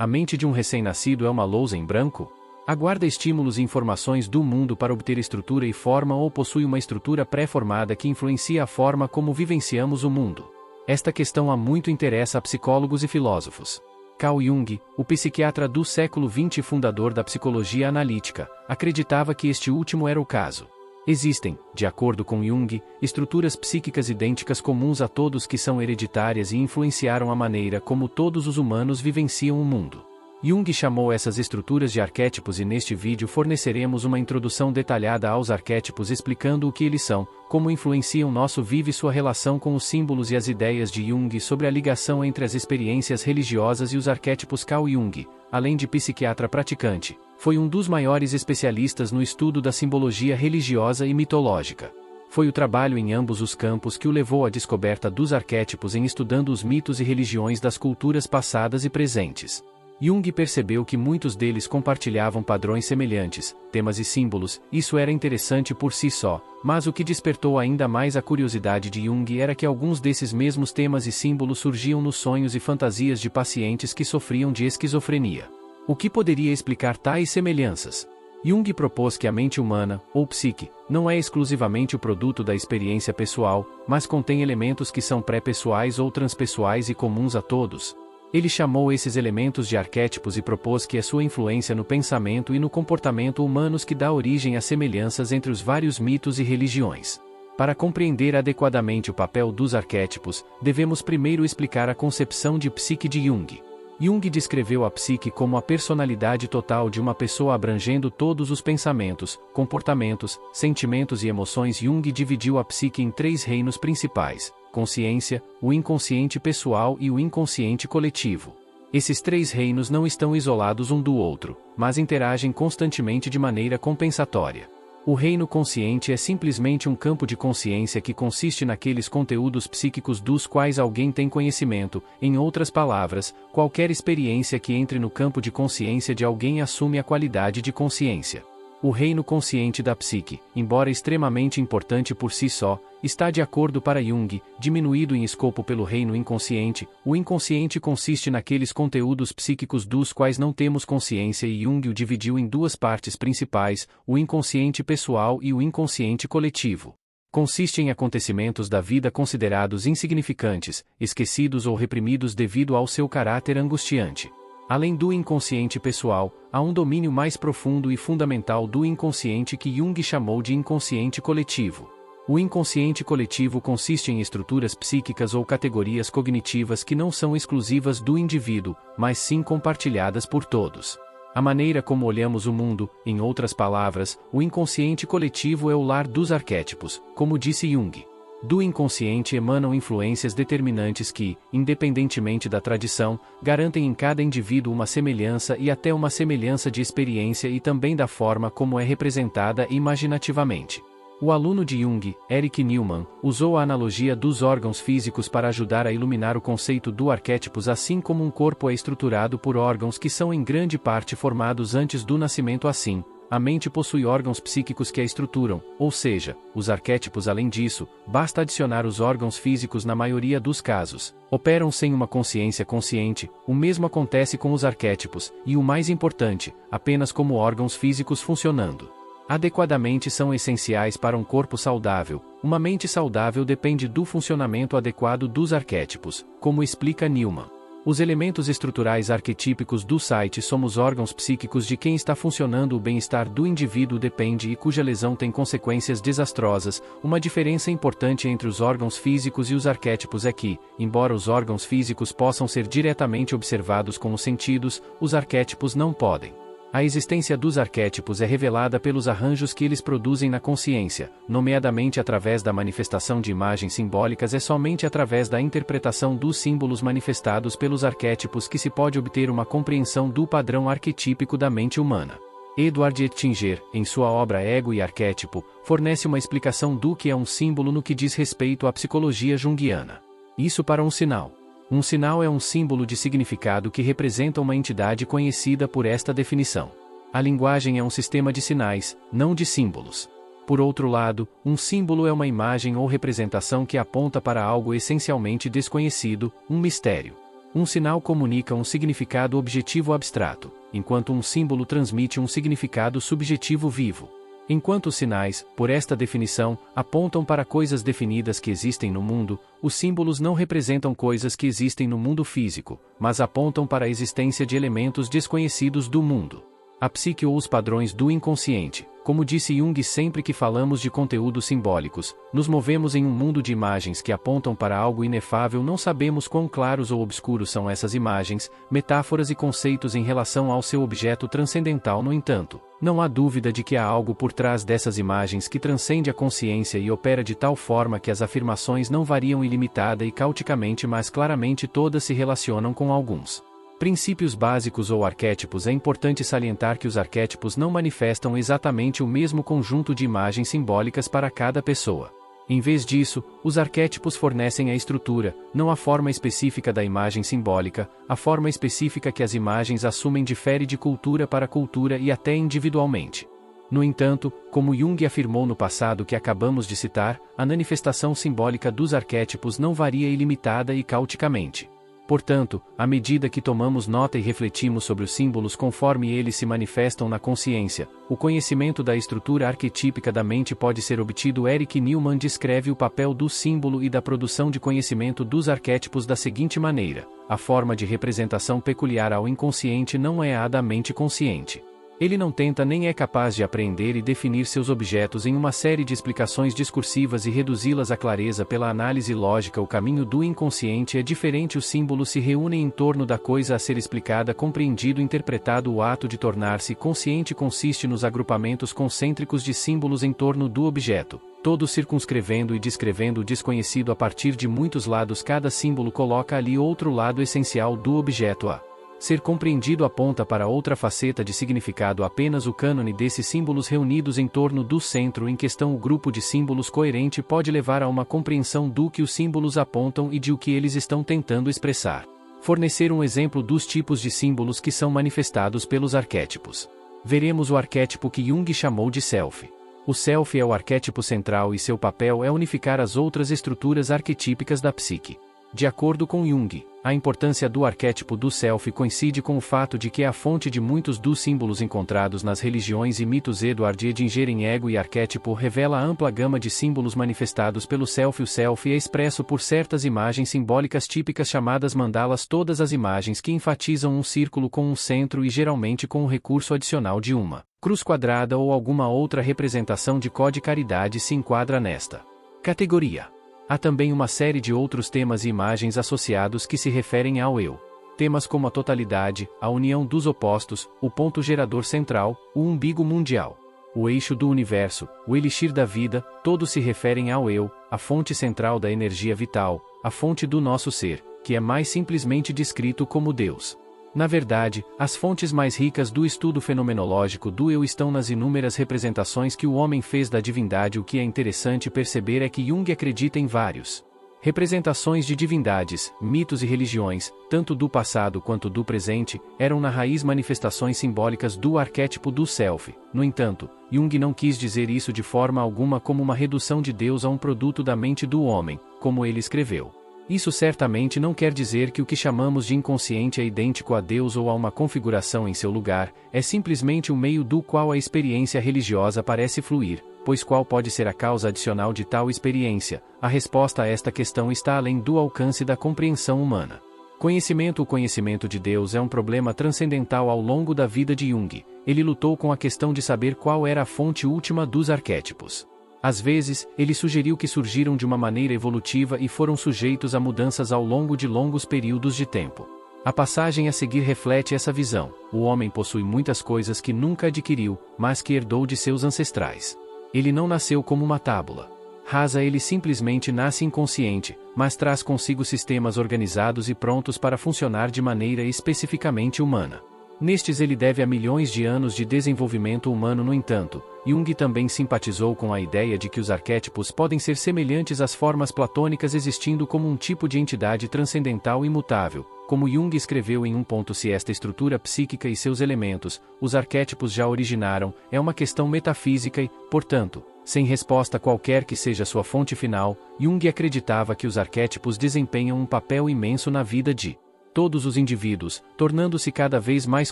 A mente de um recém-nascido é uma lousa em branco? Aguarda estímulos e informações do mundo para obter estrutura e forma ou possui uma estrutura pré-formada que influencia a forma como vivenciamos o mundo? Esta questão há muito interessa a psicólogos e filósofos. Carl Jung, o psiquiatra do século XX e fundador da psicologia analítica, acreditava que este último era o caso. Existem, de acordo com Jung, estruturas psíquicas idênticas comuns a todos que são hereditárias e influenciaram a maneira como todos os humanos vivenciam o mundo. Jung chamou essas estruturas de arquétipos e neste vídeo forneceremos uma introdução detalhada aos arquétipos explicando o que eles são, como influenciam nosso vivo e sua relação com os símbolos e as ideias de Jung sobre a ligação entre as experiências religiosas e os arquétipos. Carl Jung, além de psiquiatra praticante, foi um dos maiores especialistas no estudo da simbologia religiosa e mitológica. Foi o trabalho em ambos os campos que o levou à descoberta dos arquétipos em estudando os mitos e religiões das culturas passadas e presentes. Jung percebeu que muitos deles compartilhavam padrões semelhantes, temas e símbolos. Isso era interessante por si só, mas o que despertou ainda mais a curiosidade de Jung era que alguns desses mesmos temas e símbolos surgiam nos sonhos e fantasias de pacientes que sofriam de esquizofrenia. O que poderia explicar tais semelhanças? Jung propôs que a mente humana, ou psique, não é exclusivamente o produto da experiência pessoal, mas contém elementos que são pré-pessoais ou transpessoais e comuns a todos. Ele chamou esses elementos de arquétipos e propôs que é sua influência no pensamento e no comportamento humanos que dá origem às semelhanças entre os vários mitos e religiões. Para compreender adequadamente o papel dos arquétipos, devemos primeiro explicar a concepção de psique de Jung. Jung descreveu a psique como a personalidade total de uma pessoa abrangendo todos os pensamentos, comportamentos, sentimentos e emoções. Jung dividiu a psique em 3 reinos principais: consciência, o inconsciente pessoal e o inconsciente coletivo. Esses 3 reinos não estão isolados um do outro, mas interagem constantemente de maneira compensatória. O reino consciente é simplesmente um campo de consciência que consiste naqueles conteúdos psíquicos dos quais alguém tem conhecimento. Em outras palavras, qualquer experiência que entre no campo de consciência de alguém assume a qualidade de consciência. O reino consciente da psique, embora extremamente importante por si só, está de acordo para Jung, diminuído em escopo pelo reino inconsciente. O inconsciente consiste naqueles conteúdos psíquicos dos quais não temos consciência e Jung o dividiu em 2 partes principais, o inconsciente pessoal e o inconsciente coletivo. Consiste em acontecimentos da vida considerados insignificantes, esquecidos ou reprimidos devido ao seu caráter angustiante. Além do inconsciente pessoal, há um domínio mais profundo e fundamental do inconsciente que Jung chamou de inconsciente coletivo. O inconsciente coletivo consiste em estruturas psíquicas ou categorias cognitivas que não são exclusivas do indivíduo, mas sim compartilhadas por todos. A maneira como olhamos o mundo, em outras palavras, o inconsciente coletivo é o lar dos arquétipos, como disse Jung. Do inconsciente emanam influências determinantes que, independentemente da tradição, garantem em cada indivíduo uma semelhança e até uma semelhança de experiência e também da forma como é representada imaginativamente. O aluno de Jung, Erich Neumann, usou a analogia dos órgãos físicos para ajudar a iluminar o conceito do arquétipos, assim como um corpo é estruturado por órgãos que são em grande parte formados antes do nascimento. Assim, a mente possui órgãos psíquicos que a estruturam, ou seja, os arquétipos. Além disso, basta adicionar os órgãos físicos. Na maioria dos casos, operam sem uma consciência consciente. O mesmo acontece com os arquétipos, e o mais importante, apenas como órgãos físicos funcionando adequadamente são essenciais para um corpo saudável. Uma mente saudável depende do funcionamento adequado dos arquétipos, como explica Neumann. Os elementos estruturais arquetípicos do site somos órgãos psíquicos de quem está funcionando. O bem-estar do indivíduo depende e cuja lesão tem consequências desastrosas. Uma diferença importante entre os órgãos físicos e os arquétipos é que, embora os órgãos físicos possam ser diretamente observados com os sentidos, os arquétipos não podem. A existência dos arquétipos é revelada pelos arranjos que eles produzem na consciência, nomeadamente através da manifestação de imagens simbólicas. É somente através da interpretação dos símbolos manifestados pelos arquétipos que se pode obter uma compreensão do padrão arquetípico da mente humana. Edward Ettinger, em sua obra Ego e Arquétipo, fornece uma explicação do que é um símbolo no que diz respeito à psicologia junguiana. Isso para um sinal. Um sinal é um símbolo de significado que representa uma entidade conhecida por esta definição. A linguagem é um sistema de sinais, não de símbolos. Por outro lado, um símbolo é uma imagem ou representação que aponta para algo essencialmente desconhecido, um mistério. Um sinal comunica um significado objetivo abstrato, enquanto um símbolo transmite um significado subjetivo vivo. Enquanto os sinais, por esta definição, apontam para coisas definidas que existem no mundo, os símbolos não representam coisas que existem no mundo físico, mas apontam para a existência de elementos desconhecidos do mundo. A psique ou os padrões do inconsciente. Como disse Jung, sempre que falamos de conteúdos simbólicos, nos movemos em um mundo de imagens que apontam para algo inefável. Não sabemos quão claros ou obscuros são essas imagens, metáforas e conceitos em relação ao seu objeto transcendental. No entanto, não há dúvida de que há algo por trás dessas imagens que transcende a consciência e opera de tal forma que as afirmações não variam ilimitada e caoticamente, mas claramente todas se relacionam com alguns princípios básicos ou arquétipos. É importante salientar que os arquétipos não manifestam exatamente o mesmo conjunto de imagens simbólicas para cada pessoa. Em vez disso, os arquétipos fornecem a estrutura, não a forma específica da imagem simbólica. A forma específica que as imagens assumem difere de cultura para cultura e até individualmente. No entanto, como Jung afirmou no passado que acabamos de citar, a manifestação simbólica dos arquétipos não varia ilimitada e caoticamente. Portanto, à medida que tomamos nota e refletimos sobre os símbolos conforme eles se manifestam na consciência, o conhecimento da estrutura arquetípica da mente pode ser obtido. Eric Newman descreve o papel do símbolo e da produção de conhecimento dos arquétipos da seguinte maneira: a forma de representação peculiar ao inconsciente não é a da mente consciente. Ele não tenta nem é capaz de apreender e definir seus objetos em uma série de explicações discursivas e reduzi-las à clareza pela análise lógica. O caminho do inconsciente é diferente. Os símbolos se reúnem em torno da coisa a ser explicada, compreendido, interpretado. O ato de tornar-se consciente consiste nos agrupamentos concêntricos de símbolos em torno do objeto, todos circunscrevendo e descrevendo o desconhecido a partir de muitos lados. Cada símbolo coloca ali outro lado essencial do objeto a ser compreendido, aponta para outra faceta de significado. Apenas o cânone desses símbolos reunidos em torno do centro em questão, o grupo de símbolos coerente, pode levar a uma compreensão do que os símbolos apontam e de o que eles estão tentando expressar. Fornecer um exemplo dos tipos de símbolos que são manifestados pelos arquétipos. Veremos o arquétipo que Jung chamou de self. O self é o arquétipo central e seu papel é unificar as outras estruturas arquetípicas da psique. De acordo com Jung, a importância do arquétipo do self coincide com o fato de que é a fonte de muitos dos símbolos encontrados nas religiões e mitos. Edward Edinger, em Ego e Arquétipo, revela a ampla gama de símbolos manifestados pelo self. O self é expresso por certas imagens simbólicas típicas chamadas mandalas. Todas as imagens que enfatizam um círculo com um centro e geralmente com o recurso adicional de uma cruz quadrada ou alguma outra representação de codicaridade se enquadra nesta categoria. Há também uma série de outros temas e imagens associados que se referem ao eu. Temas como a totalidade, a união dos opostos, o ponto gerador central, o umbigo mundial, o eixo do universo, o elixir da vida, todos se referem ao eu, a fonte central da energia vital, a fonte do nosso ser, que é mais simplesmente descrito como Deus. Na verdade, as fontes mais ricas do estudo fenomenológico do eu estão nas inúmeras representações que o homem fez da divindade. O que é interessante perceber é que Jung acredita em vários representações de divindades, mitos e religiões, tanto do passado quanto do presente, eram na raiz manifestações simbólicas do arquétipo do self. No entanto, Jung não quis dizer isso de forma alguma como uma redução de Deus a um produto da mente do homem, como ele escreveu. Isso certamente não quer dizer que o que chamamos de inconsciente é idêntico a Deus ou a uma configuração em seu lugar. É simplesmente um meio do qual a experiência religiosa parece fluir, pois qual pode ser a causa adicional de tal experiência? A resposta a esta questão está além do alcance da compreensão humana. O conhecimento de Deus é um problema transcendental ao longo da vida de Jung. Ele lutou com a questão de saber qual era a fonte última dos arquétipos. Às vezes, ele sugeriu que surgiram de uma maneira evolutiva e foram sujeitos a mudanças ao longo de longos períodos de tempo. A passagem a seguir reflete essa visão. O homem possui muitas coisas que nunca adquiriu, mas que herdou de seus ancestrais. Ele não nasceu como uma tábula rasa, ele simplesmente nasce inconsciente, mas traz consigo sistemas organizados e prontos para funcionar de maneira especificamente humana. Nestes ele deve a milhões de anos de desenvolvimento humano. No entanto, Jung também simpatizou com a ideia de que os arquétipos podem ser semelhantes às formas platônicas, existindo como um tipo de entidade transcendental imutável. Como Jung escreveu em um ponto: se esta estrutura psíquica e seus elementos, os arquétipos já originaram, é uma questão metafísica e, portanto, sem resposta qualquer que seja sua fonte final. Jung acreditava que os arquétipos desempenham um papel imenso na vida de Todos os indivíduos, tornando-se cada vez mais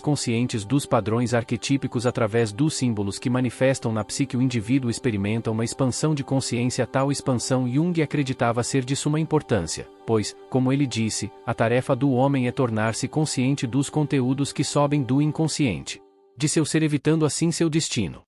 conscientes dos padrões arquetípicos através dos símbolos que manifestam na psique, o indivíduo experimenta uma expansão de consciência. Tal expansão Jung acreditava ser de suma importância, pois, como ele disse, a tarefa do homem é tornar-se consciente dos conteúdos que sobem do inconsciente de seu ser, evitando assim seu destino.